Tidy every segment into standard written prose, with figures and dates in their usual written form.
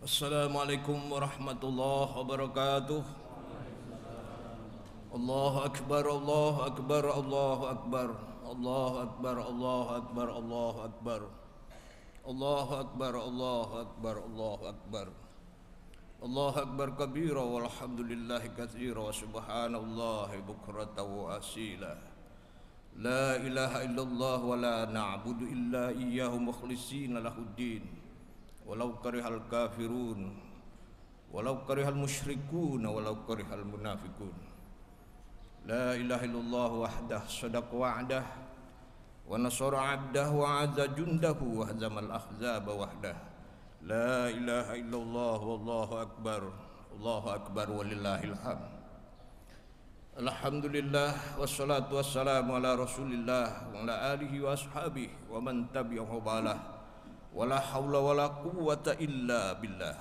Assalamualaikum warahmatullahi wabarakatuh. Allahu akbar, Allahu akbar, Allahu akbar, Allahu akbar, Allahu akbar, Allahu akbar, Allahu akbar, Allahu akbar, Allahu akbar, Allahu akbar kabira walhamdulillahi katsira wa subhanallahi bukratan wa asila. La ilaha illallah wa la na'budu illa iyyahu mukhlishina lahuddin. Walau karihal kafirun, walau karihal musyrikun, walau karihal munafikun. La ilaha illallah wahdah sadaqa wa'dah wa nasara 'abdah wa 'azza jundahu wa hazamal ahzaba wahdah. La ilaha illallah wallahu akbar walillahil hamd. Alhamdulillah wassalatu wassalamu ala Rasulillah wa ala alihi wa ashabihi wa man tabi'ahu balah. Wala haula wala quwwata illa billah.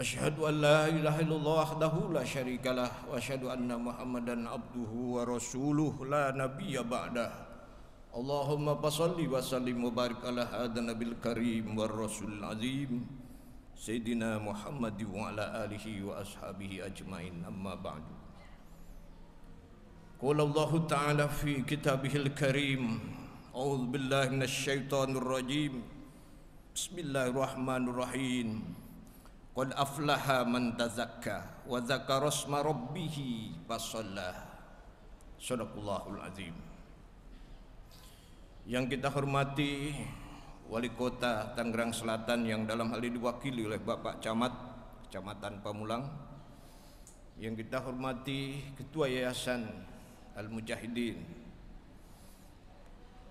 Asyhadu an la ilaha illallah wahdahu la syarikalah wa asyhadu anna Muhammadan abduhu wa rasuluh la nabiyya ba'dah. Allahumma shalli wa sallim wa barik ala hadan nabil karim war rasulil azim Sayyidina Muhammad wa ala alihi wa ashabihi ajmain, amma ba'du. Qala Allah ta'ala fi kitabihil karim, a'udzu billahi minasyaitonir rajim. Bismillahirrahmanirrahim. Qad aflaha man tazakka wa dzakara isma rabbih fashallah. Shadaqallahul azim. Yang kita hormati Wali Kota Tangerang Selatan yang dalam hal ini diwakili oleh Bapak Camat Kecamatan Pamulang. Yang kita hormati Ketua Yayasan Al-Mujahidin,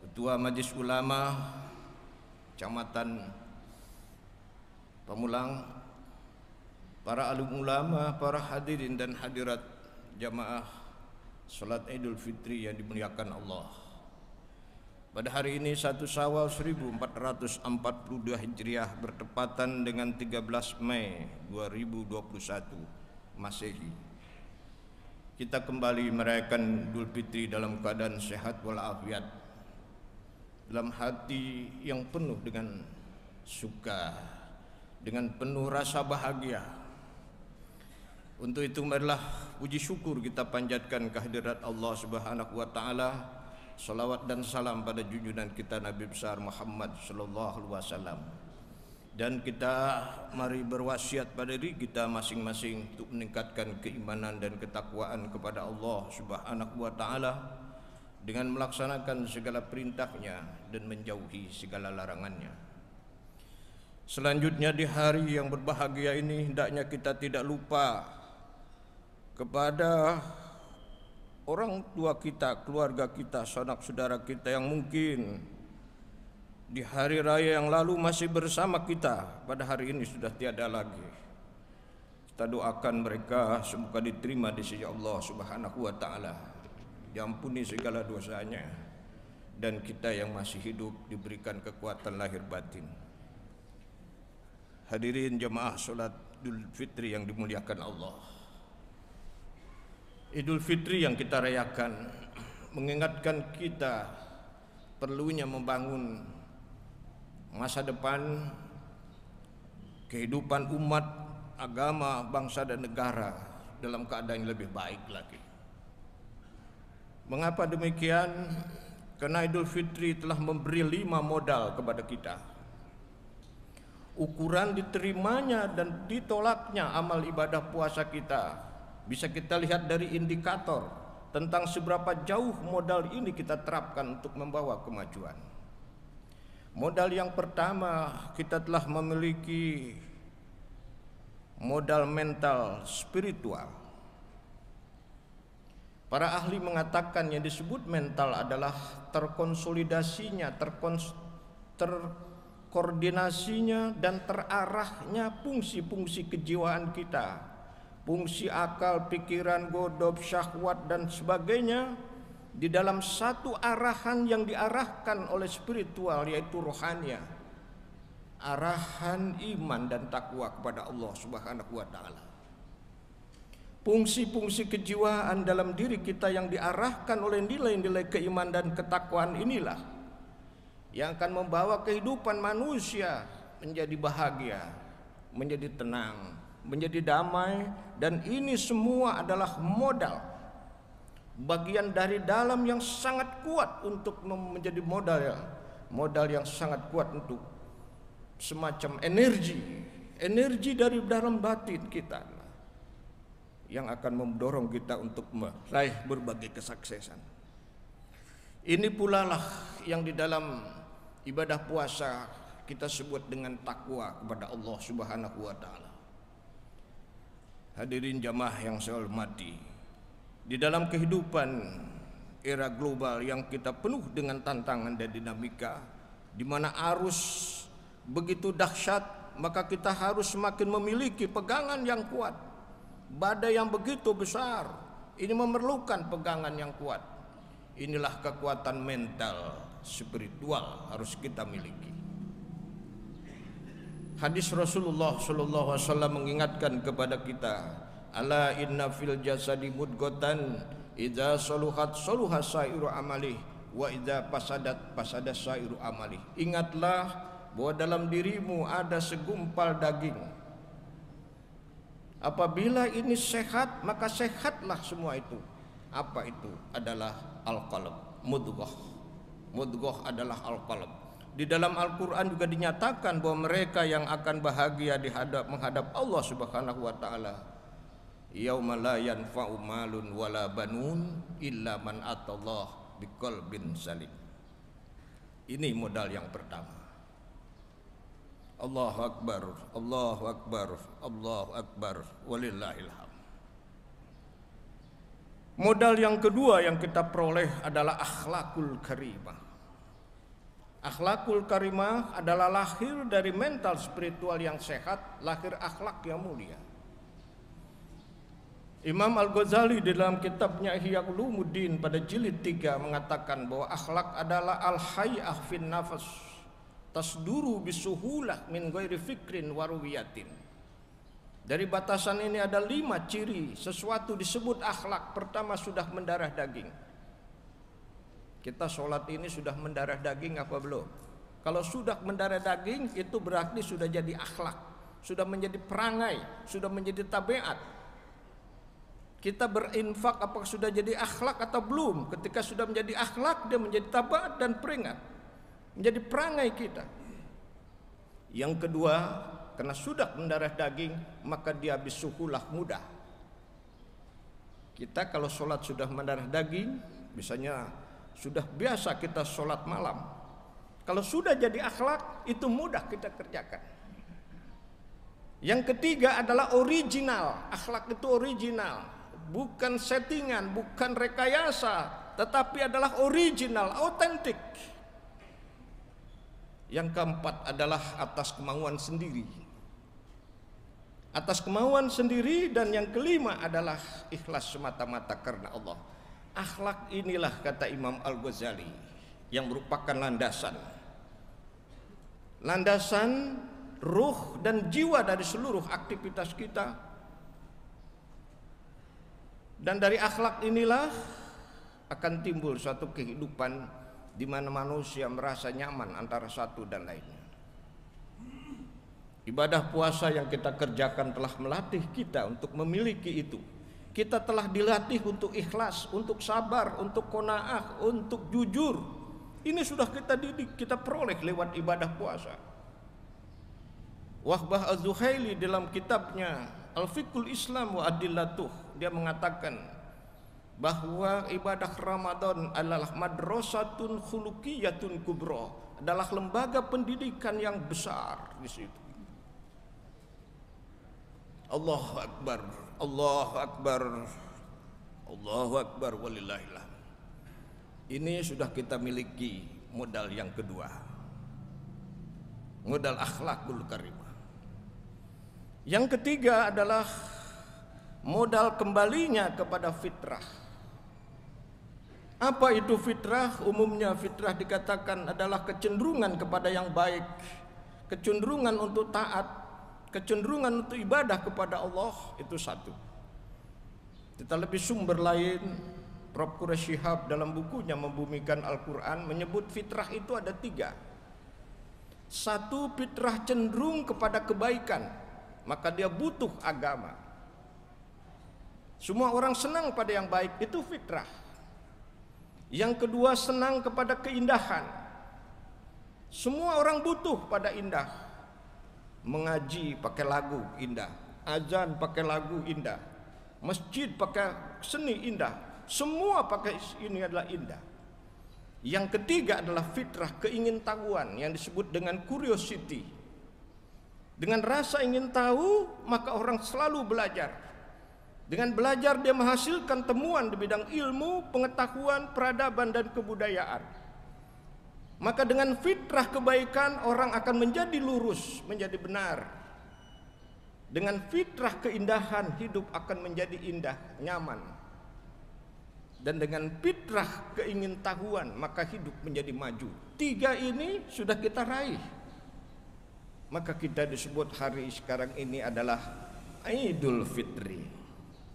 Ketua Majelis Ulama Kecamatan Pamulang, para alim ulama, para hadirin dan hadirat jamaah salat Idul Fitri yang dimuliakan Allah. Pada hari ini 1 Syawal 1442 Hijriah bertepatan dengan 13 Mei 2021 Masehi. Kita kembali merayakan Idul Fitri dalam keadaan sehat walafiat, dalam hati yang penuh dengan suka, dengan penuh rasa bahagia. Untuk itu marilah puji syukur kita panjatkan kehadirat Allah Subhanahu wa taala. Salawat dan salam pada junjungan kita Nabi besar Muhammad sallallahu alaihi wasallam. Dan kita mari berwasiat pada diri kita masing-masing untuk meningkatkan keimanan dan ketakwaan kepada Allah Subhanahu wa taala dengan melaksanakan segala perintahnya dan menjauhi segala larangannya. Selanjutnya di hari yang berbahagia ini hendaknya kita tidak lupa kepada orang tua kita, keluarga kita, sanak saudara kita yang mungkin di hari raya yang lalu masih bersama kita, pada hari ini sudah tiada lagi. Kita doakan mereka semoga diterima di sisi Allah Subhanahu wa taala, diampuni segala dosanya, dan kita yang masih hidup diberikan kekuatan lahir batin. Hadirin jemaah salat Idul Fitri yang dimuliakan Allah. Idul Fitri yang kita rayakan mengingatkan kita perlunya membangun masa depan kehidupan umat, agama, bangsa dan negara dalam keadaan yang lebih baik lagi. Mengapa demikian? Karena Idul Fitri telah memberi 5 modal kepada kita. Ukuran diterimanya dan ditolaknya amal ibadah puasa kita bisa kita lihat dari indikator tentang seberapa jauh modal ini kita terapkan untuk membawa kemajuan. Modal yang pertama, kita telah memiliki modal mental spiritual. Para ahli mengatakan yang disebut mental adalah terkonsolidasinya, terkoordinasinya dan terarahnya fungsi-fungsi kejiwaan kita. Fungsi akal, pikiran, godop, syahwat dan sebagainya di dalam satu arahan yang diarahkan oleh spiritual, yaitu rohania. Arahan iman dan takwa kepada Allah Subhanahu wa taala. Fungsi-fungsi kejiwaan dalam diri kita yang diarahkan oleh nilai-nilai keimanan dan ketakwaan inilah yang akan membawa kehidupan manusia menjadi bahagia, menjadi tenang, menjadi damai, dan ini semua adalah modal, bagian dari dalam yang sangat kuat untuk menjadi modal yang sangat kuat untuk semacam energi dari dalam batin kita yang akan mendorong kita untuk meraih berbagai kesuksesan. Ini pula lah yang di dalam ibadah puasa kita sebut dengan takwa kepada Allah Subhanahu wa taala. Hadirin jamaah yang saya hormati, di dalam kehidupan era global yang kita penuh dengan tantangan dan dinamika, di mana arus begitu dahsyat, maka kita harus semakin memiliki pegangan yang kuat. Badai yang begitu besar ini memerlukan pegangan yang kuat. Inilah kekuatan mental spiritual harus kita miliki. Hadis Rasulullah sallallahu alaihi wasallam mengingatkan kepada kita, ala inna fil jasadi mudghatan idza saluhat saluha sairu amalih wa idza fasadat fasada sairu amalih. Ingatlah bahwa dalam dirimu ada segumpal daging. Apabila ini sehat, maka sehatlah semua itu. Apa itu? Adalah al-qalb, mudghah. Mudghah adalah al-qalb. Di dalam Al-Quran juga dinyatakan bahwa mereka yang akan bahagia menghadap Allah Subhanahu wa taala, yauma la yanfa'u malun wala banun illa man atallah biqalbin salim. Ini modal yang pertama. Allahu akbar, Allahu akbar, Allahu akbar, walillahil hamd. Modal yang kedua yang kita peroleh adalah akhlakul karimah. Akhlakul karimah adalah lahir dari mental spiritual yang sehat, lahir akhlak yang mulia. Imam Al-Ghazali di dalam kitabnya Ihya Ulumuddin pada jilid 3 mengatakan bahwa akhlak adalah al-hay'ah fin nafas tasduru bisuhulah min ghairi fikrin waruwiyatin. Dari batasan ini ada 5 ciri sesuatu disebut akhlak. Pertama, sudah mendarah daging. Kita sholat ini sudah mendarah daging apa belum? Kalau sudah mendarah daging, itu berarti sudah jadi akhlak, sudah menjadi perangai, sudah menjadi tabiat. Kita berinfak apakah sudah jadi akhlak atau belum? Ketika sudah menjadi akhlak, dia menjadi tabiat dan peringat, menjadi perangai kita. Yang kedua, karena sudah mendarah daging, maka dia bisuhulah mudah. Kita kalau sholat sudah mendarah daging, misalnya sudah biasa kita sholat malam, kalau sudah jadi akhlak, itu mudah kita kerjakan. Yang ketiga adalah original. Akhlak itu original, bukan settingan, bukan rekayasa, tetapi adalah original, autentik. Yang keempat adalah atas kemauan sendiri. Atas kemauan sendiri. Dan yang kelima adalah ikhlas semata-mata karena Allah. Akhlak inilah, kata Imam Al-Ghazali, yang merupakan landasan ruh dan jiwa dari seluruh aktivitas kita. Dan dari akhlak inilah akan timbul suatu kehidupan di mana manusia merasa nyaman antara satu dan lainnya. Ibadah puasa yang kita kerjakan telah melatih kita untuk memiliki itu. Kita telah dilatih untuk ikhlas, untuk sabar, untuk qanaah, untuk jujur. Ini sudah kita didik, kita peroleh lewat ibadah puasa. Wahbah Az-Zuhaili dalam kitabnya Al-Fiqhul Islam wa Adillatuh, dia mengatakan bahwa ibadah Ramadan adalah madrasatun khuluqiyatun kubra, adalah lembaga pendidikan yang besar di situ. Allahu akbar, Allahu akbar, Allahu akbar, walillahil hamd. Ini sudah kita miliki modal yang kedua, modal akhlakul karimah. Yang ketiga adalah modal kembalinya kepada fitrah. Apa itu fitrah? Umumnya fitrah dikatakan adalah kecenderungan kepada yang baik, kecenderungan untuk taat, kecenderungan untuk ibadah kepada Allah. Itu satu. Kita lebih sumber lain, Prof. Quraish Shihab dalam bukunya Membumikan Al-Quran menyebut fitrah itu ada 3. Satu, fitrah cenderung kepada kebaikan. maka dia butuh agama. Semua orang senang pada yang baik, itu fitrah. Yang kedua, senang kepada keindahan. Semua orang butuh pada indah. Mengaji pakai lagu indah, azan pakai lagu indah, masjid pakai seni indah, semua pakai ini adalah indah. Yang ketiga adalah fitrah, keingintahuan yang disebut dengan curiosity. Dengan rasa ingin tahu, maka orang selalu belajar. Dengan belajar dia menghasilkan temuan di bidang ilmu, pengetahuan, peradaban dan kebudayaan. Maka dengan fitrah kebaikan orang akan menjadi lurus, menjadi benar. Dengan fitrah keindahan hidup akan menjadi indah, nyaman. Dan dengan fitrah keingintahuan maka hidup menjadi maju. 3 ini sudah kita raih. Maka kita disebut hari sekarang ini adalah Idul Fitri.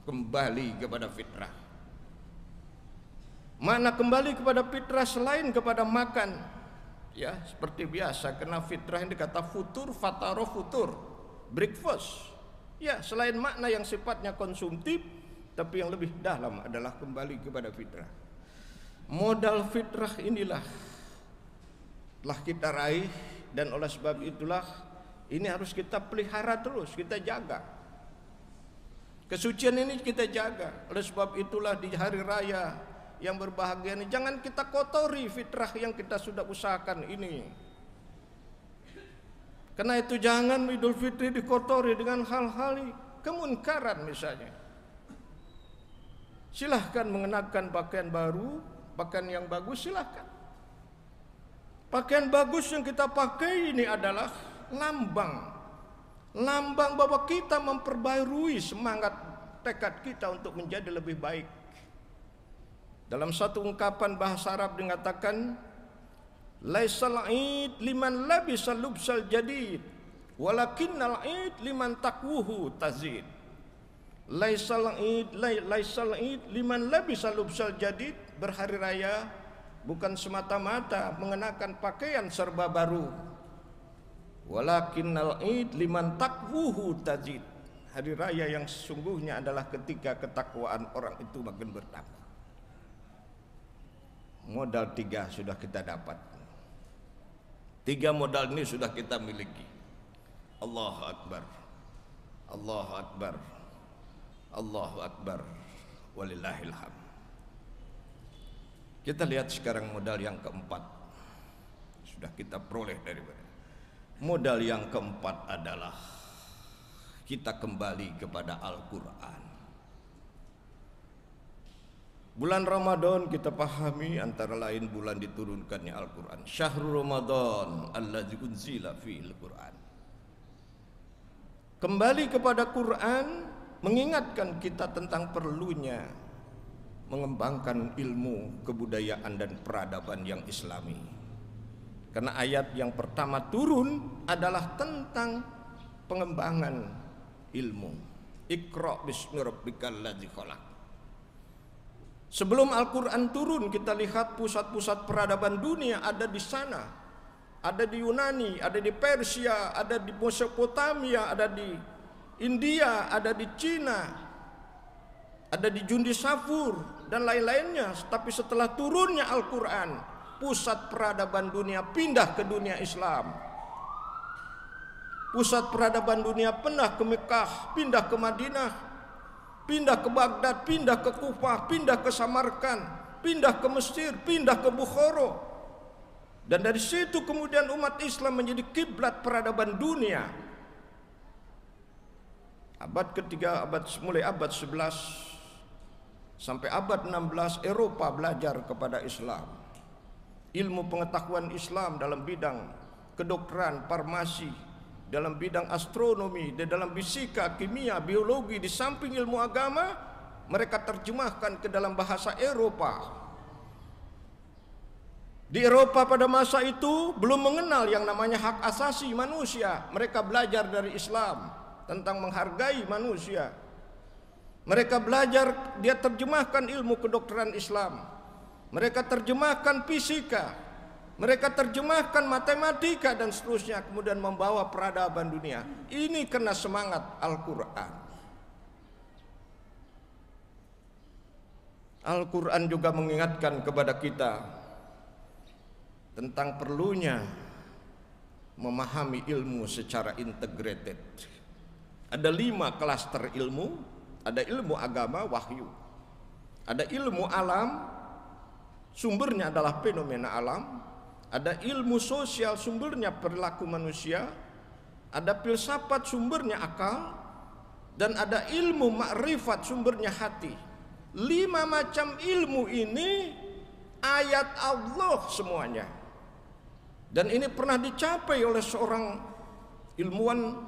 Kembali kepada fitrah. Mana kembali kepada fitrah selain kepada makan? Ya, seperti biasa, karena fitrah yang dikata futur, fataro futur, breakfast. Ya, selain makna yang sifatnya konsumtif, tapi yang lebih dalam adalah kembali kepada fitrah. Modal fitrah inilah telah kita raih, dan oleh sebab itulah ini harus kita pelihara terus, kita jaga. Kesucian ini kita jaga. Oleh sebab itulah di hari raya yang berbahagia ini jangan kita kotori fitrah yang kita sudah usahakan ini. Karena itu jangan Idul Fitri dikotori dengan hal-hal kemunkaran misalnya. Silahkan mengenakan pakaian baru, pakaian yang bagus silahkan. Pakaian bagus yang kita pakai ini adalah lambang bahwa kita memperbarui semangat tekad kita untuk menjadi lebih baik. Dalam satu ungkapan bahasa Arab dikatakan, laisal id liman labisal lubsal jadid, walakinnal id liman taqwuhu tazid. Laisal id liman labisal lubsal jadid, berhari raya bukan semata-mata mengenakan pakaian serba baru. Walakinnal id liman taqwuhu tazid. Hari raya yang sesungguhnya adalah ketika ketakwaan orang itu makin bertambah. Modal 3 sudah kita dapat. 3 modal ini sudah kita miliki. Allahu Akbar, Allahu Akbar, Allahu Akbar, walillahil hamd. Kita lihat sekarang modal yang keempat. Sudah kita peroleh daripada. Modal yang keempat adalah kita kembali kepada Al-Quran. Bulan Ramadan kita pahami antara lain bulan diturunkannya Al-Quran. Syahrul Ramadan alladzi unzila fihil Quran. Kembali kepada Quran mengingatkan kita tentang perlunya mengembangkan ilmu, kebudayaan dan peradaban yang Islami. Karena ayat yang pertama turun adalah tentang pengembangan ilmu. Iqra bismi rabbikal ladzi khalaq. Sebelum Al-Quran turun, kita lihat pusat-pusat peradaban dunia ada di sana. Ada di Yunani, ada di Persia, ada di Mesopotamia, ada di India, ada di Cina, ada di Jundi Safur dan lain-lainnya. Tapi setelah turunnya Al-Quran, pusat peradaban dunia pindah ke dunia Islam. Pusat peradaban dunia pindah ke Mekah, pindah ke Madinah, pindah ke Baghdad, pindah ke Kufah, pindah ke Samarkand, pindah ke Mesir, pindah ke Bukhara. Dan dari situ kemudian umat Islam menjadi kiblat peradaban dunia. Abad ketiga, mulai abad 11 sampai abad 16 Eropa belajar kepada Islam. Ilmu pengetahuan Islam dalam bidang kedokteran, farmasi, dalam bidang astronomi, dan dalam fisika, kimia, biologi, di samping ilmu agama, mereka terjemahkan ke dalam bahasa Eropa. Di Eropa pada masa itu belum mengenal yang namanya hak asasi manusia. Mereka belajar dari Islam tentang menghargai manusia. Mereka belajar, dia terjemahkan ilmu kedokteran Islam. Mereka terjemahkan fisika. Mereka terjemahkan matematika dan seterusnya, kemudian membawa peradaban dunia. Ini kena semangat Al-Quran. Al-Quran juga mengingatkan kepada kita tentang perlunya memahami ilmu secara integrated. Ada 5 klaster ilmu. Ada ilmu agama, wahyu. Ada ilmu alam, sumbernya adalah fenomena alam. Ada ilmu sosial, sumbernya perilaku manusia. Ada filsafat, sumbernya akal. Dan ada ilmu makrifat, sumbernya hati. 5 macam ilmu ini ayat Allah semuanya. Dan ini pernah dicapai oleh seorang ilmuwan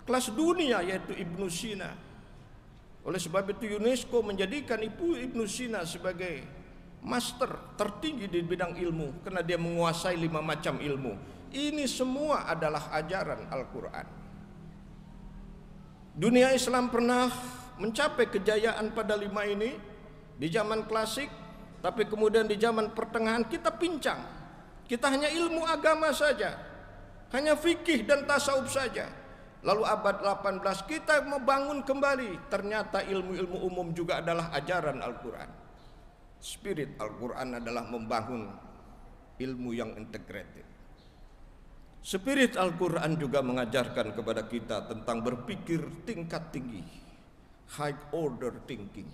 kelas dunia, yaitu Ibnu Sina. Oleh sebab itu UNESCO menjadikan Ibnu Sina sebagai master tertinggi di bidang ilmu, karena dia menguasai 5 macam ilmu. Ini semua adalah ajaran Al-Quran. Dunia Islam pernah mencapai kejayaan pada 5 ini di zaman klasik, tapi kemudian di zaman pertengahan kita pincang. Kita hanya ilmu agama saja, hanya fikih dan tasawuf saja. Lalu abad 18 kita membangun kembali, ternyata ilmu-ilmu umum juga adalah ajaran Al-Quran. Spirit Al-Quran adalah membangun ilmu yang integrated. Spirit Al-Quran juga mengajarkan kepada kita tentang berpikir tingkat tinggi, high order thinking.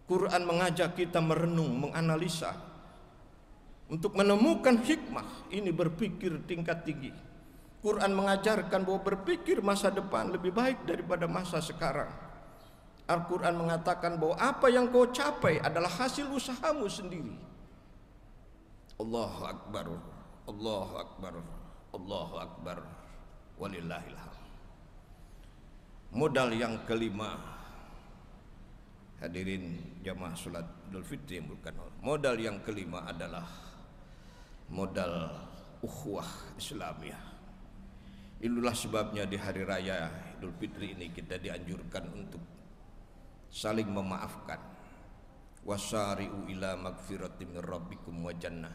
Quran mengajak kita merenung, menganalisa untuk menemukan hikmah. Ini berpikir tingkat tinggi. Quran mengajarkan bahwa berpikir masa depan lebih baik daripada masa sekarang. Al-Quran mengatakan bahwa apa yang kau capai adalah hasil usahamu sendiri. Allahu Akbar, Allahu Akbar, Allahu Akbar, walillahil hamd. Modal yang kelima, hadirin jamaah salat Idul Fitri yang bukan. Modal yang kelima adalah modal ukhuwah Islamiyah. Itulah sebabnya di hari raya Idul Fitri ini kita dianjurkan untuk saling memaafkan. Wasari'u ila magfiratin min rabbikum wa jannah.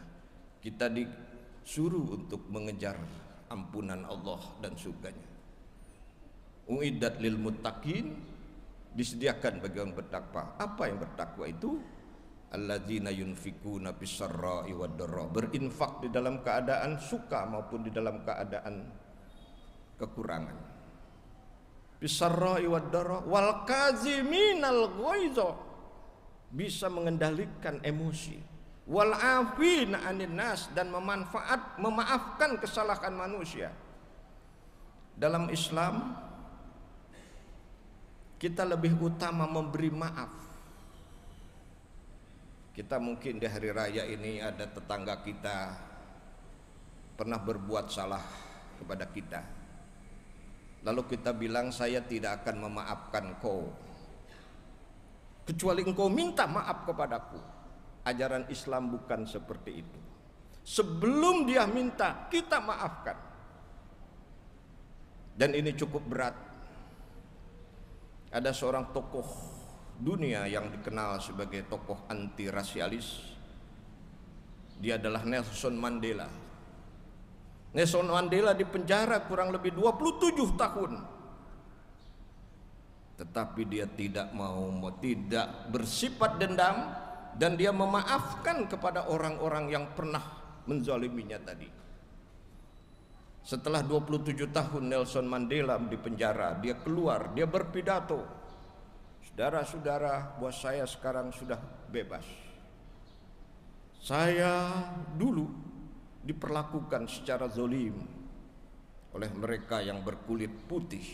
Kita disuruh untuk mengejar ampunan Allah dan surganya. Uiddat lil muttaqin, disediakan bagi orang bertakwa. Apa yang bertakwa itu? Alladzina yunfikuna bisarra'i wad dharra, berinfak di dalam keadaan suka maupun di dalam keadaan kekurangan. Bisarra'i wad dharra wal kaziminal ghaiza, bisa mengendalikan emosi. Wal afina 'anil nas, dan memaafkan kesalahan manusia. Dalam Islam kita lebih utama memberi maaf. Kita mungkin di hari raya ini ada tetangga kita pernah berbuat salah kepada kita, lalu kita bilang saya tidak akan memaafkan kau kecuali engkau minta maaf kepadaku. Ajaran Islam bukan seperti itu. Sebelum dia minta, kita maafkan. Dan ini cukup berat. Ada seorang tokoh dunia yang dikenal sebagai tokoh anti rasialis. Dia adalah Nelson Mandela. Nelson Mandela dipenjara kurang lebih 27 tahun. Tetapi dia tidak tidak bersifat dendam, dan dia memaafkan kepada orang-orang yang pernah menzaliminya tadi. Setelah 27 tahun Nelson Mandela dipenjara, dia keluar, dia berpidato. Saudara-saudara, bahwa saya sekarang sudah bebas. Saya dulu diperlakukan secara zalim oleh mereka yang berkulit putih,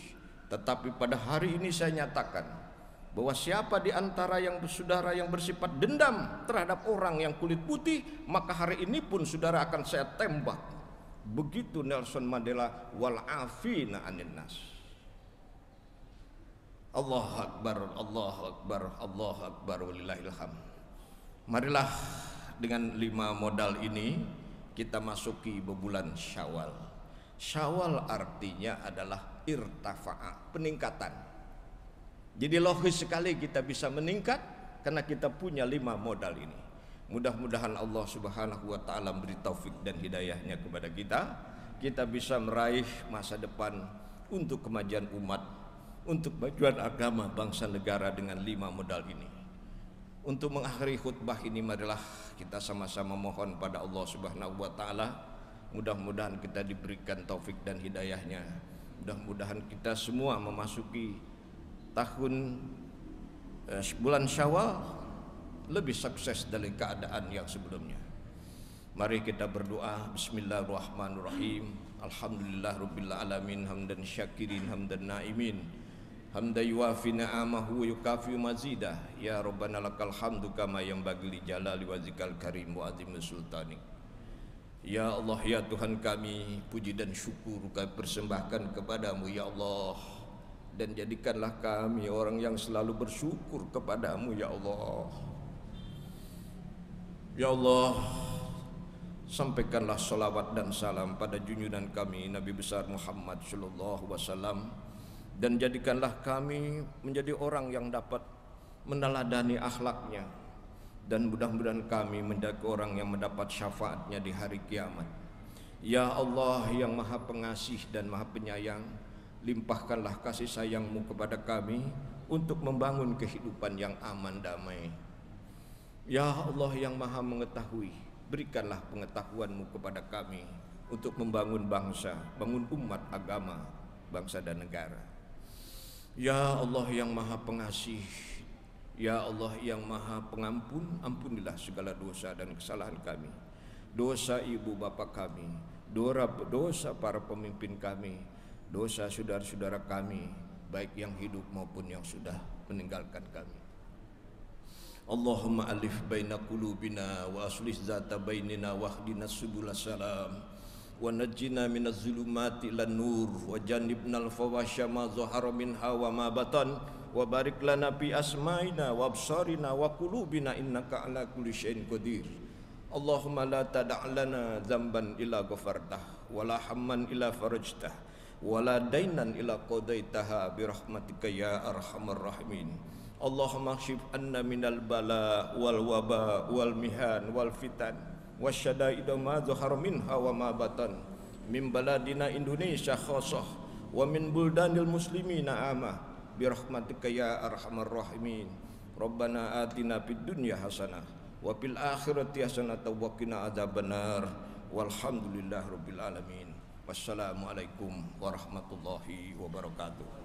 tetapi pada hari ini saya nyatakan bahwa siapa di antara yang saudara yang bersifat dendam terhadap orang yang kulit putih, maka hari ini pun saudara akan saya tembak. Begitu Nelson Mandela, wal afina 'anil nas. Allahu Akbar, Allahu Akbar, Allahu Akbar, walillahil hamd. Marilah dengan 5 modal ini kita masuki bulan Syawal. Syawal artinya adalah irtafa'a, peningkatan. Jadi logis sekali kita bisa meningkat karena kita punya 5 modal ini. Mudah-mudahan Allah Subhanahu wa taala beri taufik dan hidayahnya kepada kita. Kita bisa meraih masa depan untuk kemajuan umat, untuk kemajuan agama, bangsa, negara dengan 5 modal ini. Untuk mengakhiri khutbah ini, marilah kita sama-sama mohon pada Allah Subhanahu wa taala, mudah-mudahan kita diberikan taufik dan hidayahnya. Mudah-mudahan kita semua memasuki tahun bulan Syawal lebih sukses dari keadaan yang sebelumnya. Mari kita berdoa. Bismillahirrahmanirrahim. Alhamdulillahirabbil alamin, hamdan syakirin, hamdan naimin, hamdan yuafi ni'amahu wa yukafi mazidah. Ya Rabbana lakal hamdu kama yanbaghi li jalali wajhikal karim wa azimi sultanik. Ya Allah, ya Tuhan kami, puji dan syukur kami persembahkan kepadamu ya Allah, dan jadikanlah kami orang yang selalu bersyukur kepadamu ya Allah. Ya Allah, sampaikanlah salawat dan salam pada junjungan kami Nabi besar Muhammad sallallahu alaihi wasallam, dan jadikanlah kami menjadi orang yang dapat meneladani akhlaknya, dan mudah-mudahan kami menjadi orang yang mendapat syafaatnya di hari kiamat. Ya Allah yang maha pengasih dan maha penyayang, limpahkanlah kasih sayangmu kepada kami untuk membangun kehidupan yang aman damai. Ya Allah yang maha mengetahui, berikanlah pengetahuanmu kepada kami untuk membangun bangsa, bangun umat, agama, bangsa dan negara. Ya Allah yang maha pengasih, ya Allah yang maha pengampun, ampunilah segala dosa dan kesalahan kami, dosa ibu bapa kami, dosa para pemimpin kami, dosa saudara-saudara kami, baik yang hidup maupun yang sudah meninggalkan kami. Allahumma alif baina qulubina wa aslih zata bainina wahdina subulas salam wa najjina minaz zulumati ilan nur wa jannibnal fawasya ma zahara minha wa ma batan wa barik lana fi asma'ina wa absarina wa qulubina innaka ala kulli syai'in qadir. Allahumma la tada' lana dzamban illa ghafartah wa la hamman illa farajtah wa la dainan illa qadaitaha bi rahmatika ya arhamar rahimin. Allahumma kshif anna minal bala wal waba wal mihan wal fitan wasyada'ida ma zahara minha wa ma batan min baladina Indonesia khassah wa min buldanil muslimina amah bi rahmatika ya arhamar rahimin. Rabbana atina fid dunya hasanah wa fil akhirati hasanah wa qina adzabannar walhamdulillahirabbil alamin. Wassalamualaikum warahmatullahi wabarakatuh.